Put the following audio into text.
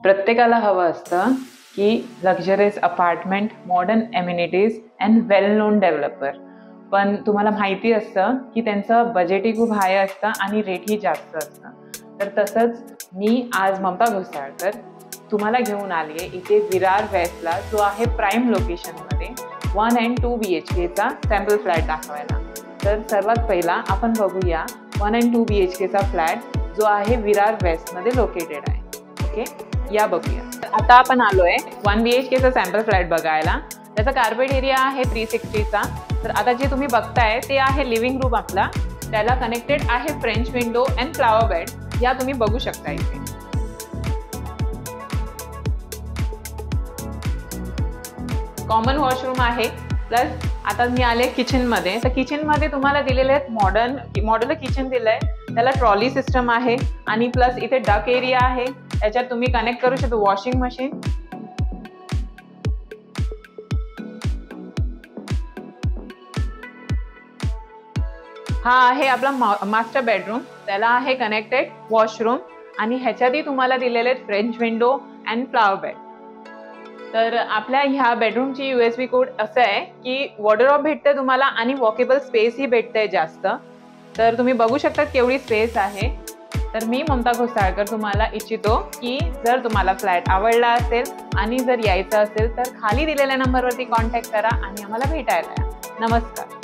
प्रत्येकाला हवं असतं की luxurious apartment, modern amenities and well non developer. पण तुम्हाला माहिती असतं की त्यांचं बजेटही खूप हाय असतं आणि रेटही जास्त असतं. तर तसंच मी आज ममता घोसाळकर तुम्हाला घेऊन आली आहे इथे विरार वेस्टला, जो आहे प्राईम लोकेशनमध्ये 1 and 2 BHKचा सॅम्पल फ्लॅट दाखवायला. तर सर्वात पहिला आपण बघूया 1 and 2 BHKचा फ्लॅट जो आहे विरार वेस्टमध्ये लोकेटेड आहे. ओके, या बघूया. आता आपण आलोय 1 BHKचा सॅम्पल फ्लॅट बघायला. त्याचा कार्पेट एरिया आहे 360चा. तर आता जे तुम्ही बघताय ते आहे लिव्हिंग रूम आपला. त्याला कनेक्टेड आहे French window and flower bed. या तुम्ही बघू शकता इथे. कॉमन वॉशरूम आहे. प्लस आता मी आले किचनमध्ये. तर किचनमध्ये तुम्हाला दिलेले आहेत मॉड्युलर किचन दिलंय. त्याला ट्रॉली सिस्टम आहे आणि प्लस इथे डक एरिया आहे. त्याच्यात तुम्ही कनेक्ट करू शकता वॉशिंग मशीन. हा आहे आपला मास्टर बेडरूम. त्याला आहे कनेक्टेड वॉशरूम आणि ह्याच्यातही तुम्हाला दिलेले आहेत French window and flower bed. तर आपल्या ह्या बेडरूमची USB कोड असं आहे की वॉर्डरोब भेटते तुम्हाला आणि वॉकेबल स्पेसही भेटते जास्त. तर तुम्ही बघू शकता केवढी स्पेस आहे. तर मी ममता घोसाळकर तुम्हाला इच्छितो की जर तुम्हाला फ्लॅट आवडला असेल आणि जर यायचं असेल तर खाली दिलेल्या नंबरवरती कॉन्टॅक्ट करा आणि आम्हाला भेटायला या. नमस्कार.